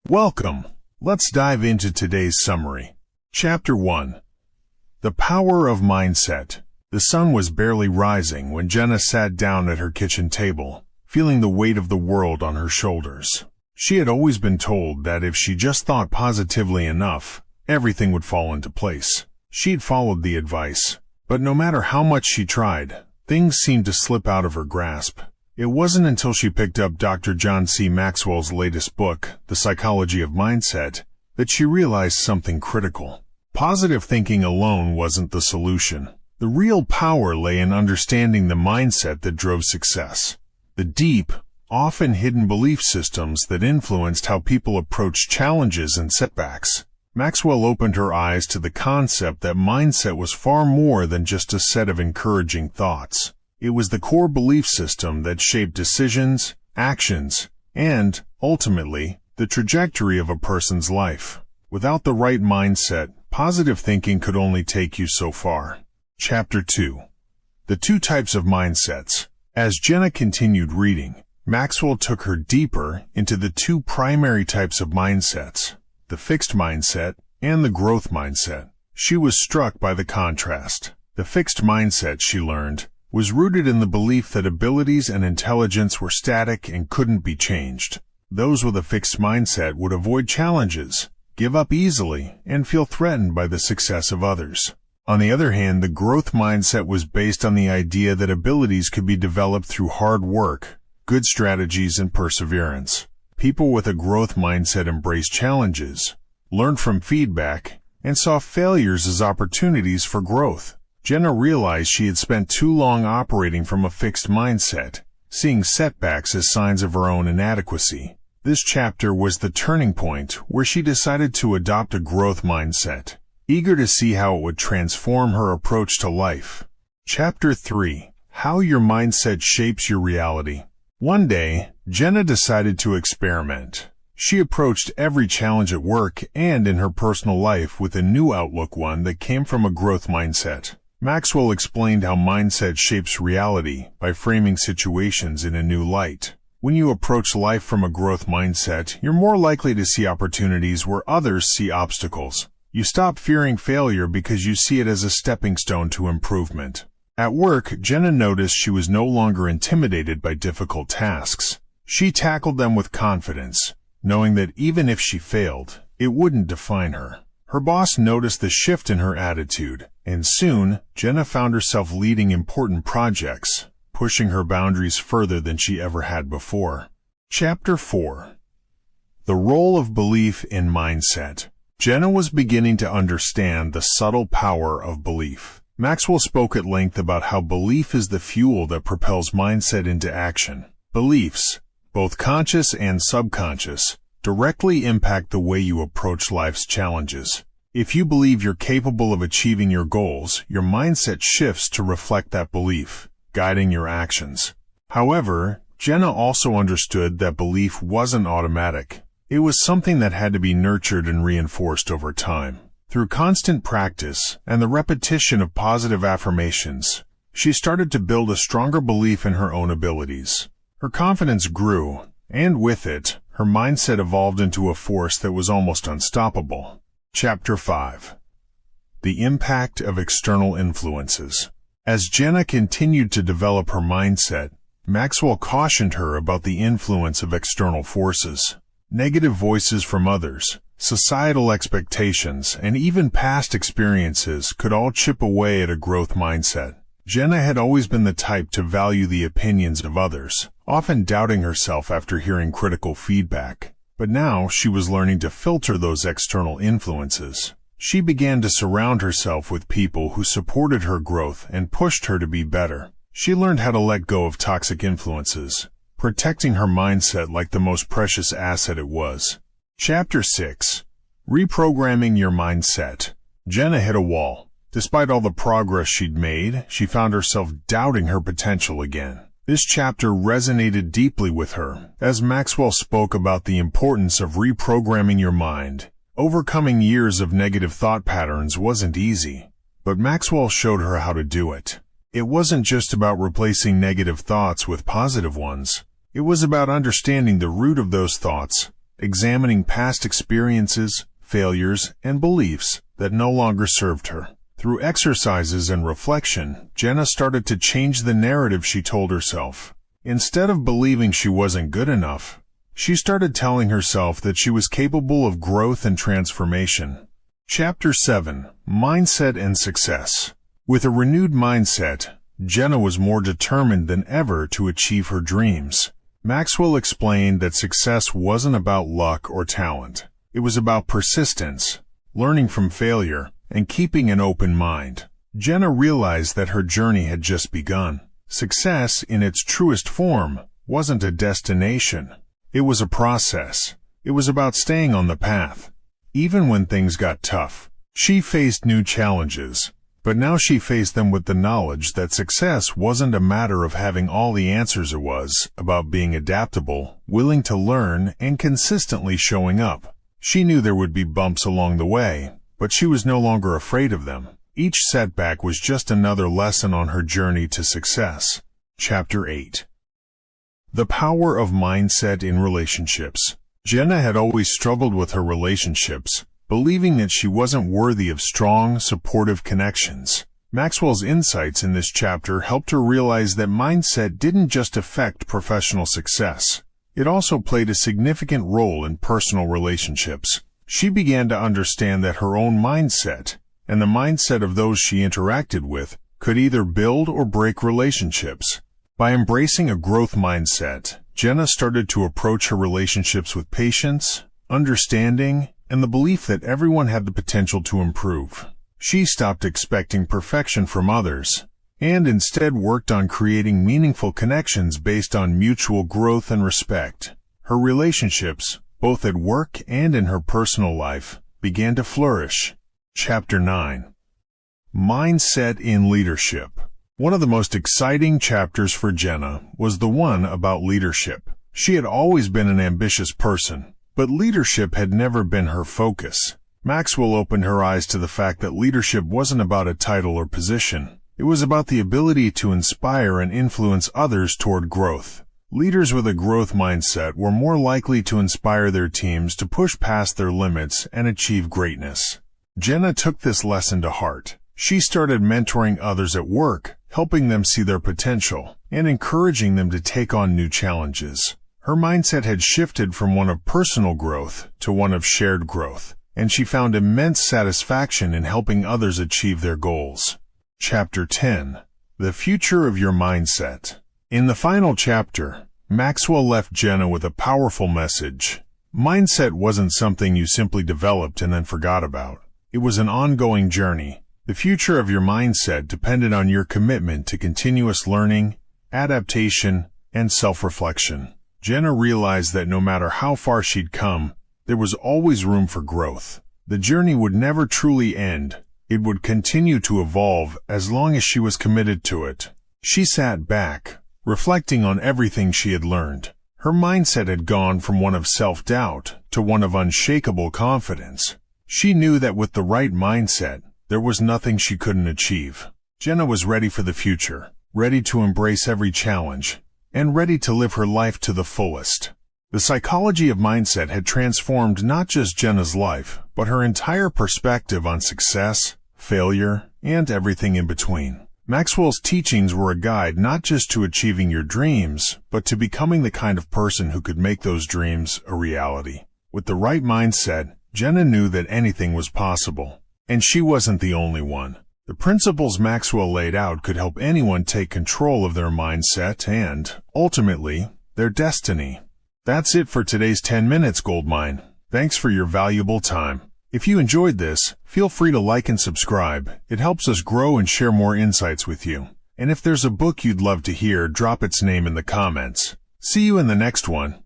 Welcome. Let's dive into today's summary. Chapter 1. The Power of Mindset. The sun was barely rising when Jenna sat down at her kitchen table, feeling the weight of the world on her shoulders. She had always been told that if she just thought positively enough, everything would fall into place. She'd followed the advice, but no matter how much she tried, things seemed to slip out of her grasp. It wasn't until she picked up Dr. John C. Maxwell's latest book, The Psychology of Mindset, that she realized something critical. Positive thinking alone wasn't the solution. The real power lay in understanding the mindset that drove success. The deep, often hidden belief systems that influenced how people approached challenges and setbacks. Maxwell opened her eyes to the concept that mindset was far more than just a set of encouraging thoughts. It was the core belief system that shaped decisions, actions, and, ultimately, the trajectory of a person's life. Without the right mindset, positive thinking could only take you so far. Chapter 2. The Two Types of Mindsets. As Jenna continued reading, Maxwell took her deeper into the two primary types of mindsets, the fixed mindset and the growth mindset. She was struck by the contrast. The fixed mindset, she learned, was rooted in the belief that abilities and intelligence were static and couldn't be changed. Those with a fixed mindset would avoid challenges, give up easily, and feel threatened by the success of others. On the other hand, the growth mindset was based on the idea that abilities could be developed through hard work, good strategies, and perseverance. People with a growth mindset embraced challenges, learned from feedback, and saw failures as opportunities for growth. Jenna realized she had spent too long operating from a fixed mindset, seeing setbacks as signs of her own inadequacy. This chapter was the turning point where she decided to adopt a growth mindset, eager to see how it would transform her approach to life. Chapter 3. How Your Mindset Shapes Your Reality. One day, Jenna decided to experiment. She approached every challenge at work and in her personal life with a new outlook, one that came from a growth mindset. Maxwell explained how mindset shapes reality by framing situations in a new light. When you approach life from a growth mindset, you're more likely to see opportunities where others see obstacles. You stop fearing failure because you see it as a stepping stone to improvement. At work, Jenna noticed she was no longer intimidated by difficult tasks. She tackled them with confidence, knowing that even if she failed, it wouldn't define her. Her boss noticed the shift in her attitude, and soon, Jenna found herself leading important projects, pushing her boundaries further than she ever had before. Chapter 4. The Role of Belief in Mindset. Jenna was beginning to understand the subtle power of belief. Maxwell spoke at length about how belief is the fuel that propels mindset into action. Beliefs, both conscious and subconscious, directly impact the way you approach life's challenges. If you believe you're capable of achieving your goals, your mindset shifts to reflect that belief, guiding your actions. However, Jenna also understood that belief wasn't automatic. It was something that had to be nurtured and reinforced over time. Through constant practice and the repetition of positive affirmations, she started to build a stronger belief in her own abilities. Her confidence grew, and with it, her mindset evolved into a force that was almost unstoppable. Chapter 5. The Impact of External Influences. As Jenna continued to develop her mindset, Maxwell cautioned her about the influence of external forces. Negative voices from others, societal expectations, and even past experiences could all chip away at a growth mindset. Jenna had always been the type to value the opinions of others, often doubting herself after hearing critical feedback. But now she was learning to filter those external influences. She began to surround herself with people who supported her growth and pushed her to be better. She learned how to let go of toxic influences, protecting her mindset like the most precious asset it was. Chapter 6. Reprogramming Your Mindset. Jenna hit a wall. Despite all the progress she'd made, she found herself doubting her potential again. This chapter resonated deeply with her, as Maxwell spoke about the importance of reprogramming your mind. Overcoming years of negative thought patterns wasn't easy, but Maxwell showed her how to do it. It wasn't just about replacing negative thoughts with positive ones. It was about understanding the root of those thoughts examining past experiences, failures, and beliefs that no longer served her. Through exercises and reflection, Jenna started to change the narrative she told herself. Instead of believing she wasn't good enough, she started telling herself that she was capable of growth and transformation. Chapter 7: Mindset and Success. With a renewed mindset, Jenna was more determined than ever to achieve her dreams. Maxwell explained that success wasn't about luck or talent. It was about persistence, learning from failure, and keeping an open mind. Jenna realized that her journey had just begun. Success, in its truest form, wasn't a destination. It was a process. It was about staying on the path. Even when things got tough, she faced new challenges, but now she faced them with the knowledge that success wasn't a matter of having all the answers. It was about being adaptable, willing to learn, and consistently showing up. She knew there would be bumps along the way, but she was no longer afraid of them. Each setback was just another lesson on her journey to success. Chapter 8: The Power of Mindset in Relationships. Jenna had always struggled with her relationships, believing that she wasn't worthy of strong, supportive connections. Maxwell's insights in this chapter helped her realize that mindset didn't just affect professional success. It also played a significant role in personal relationships. She began to understand that her own mindset, and the mindset of those she interacted with, could either build or break relationships. By embracing a growth mindset, Jenna started to approach her relationships with patience, understanding, and the belief that everyone had the potential to improve. She stopped expecting perfection from others, and instead worked on creating meaningful connections based on mutual growth and respect. Her relationships, both at work and in her personal life, began to flourish. Chapter 9: Mindset in Leadership. One of the most exciting chapters for Jenna was the one about leadership. She had always been an ambitious person, but leadership had never been her focus. Maxwell opened her eyes to the fact that leadership wasn't about a title or position. It was about the ability to inspire and influence others toward growth. Leaders with a growth mindset were more likely to inspire their teams to push past their limits and achieve greatness. Jenna took this lesson to heart. She started mentoring others at work, helping them see their potential, and encouraging them to take on new challenges. Her mindset had shifted from one of personal growth to one of shared growth, and she found immense satisfaction in helping others achieve their goals. Chapter 10: The Future of Your Mindset. In the final chapter, Maxwell left Jenna with a powerful message. Mindset wasn't something you simply developed and then forgot about. It was an ongoing journey. The future of your mindset depended on your commitment to continuous learning, adaptation, and self-reflection. Jenna realized that no matter how far she'd come, there was always room for growth. The journey would never truly end. It would continue to evolve as long as she was committed to it. She sat back, reflecting on everything she had learned. Her mindset had gone from one of self-doubt to one of unshakable confidence. She knew that with the right mindset, there was nothing she couldn't achieve. Jenna was ready for the future, ready to embrace every challenge, and ready to live her life to the fullest. The psychology of mindset had transformed not just Jenna's life, but her entire perspective on success, failure, and everything in between. Maxwell's teachings were a guide not just to achieving your dreams, but to becoming the kind of person who could make those dreams a reality. With the right mindset, Jenna knew that anything was possible. And she wasn't the only one. The principles Maxwell laid out could help anyone take control of their mindset and, ultimately, their destiny. That's it for today's 10 Minutes Goldmine. Thanks for your valuable time. If you enjoyed this, feel free to like and subscribe. It helps us grow and share more insights with you. And if there's a book you'd love to hear, drop its name in the comments. See you in the next one.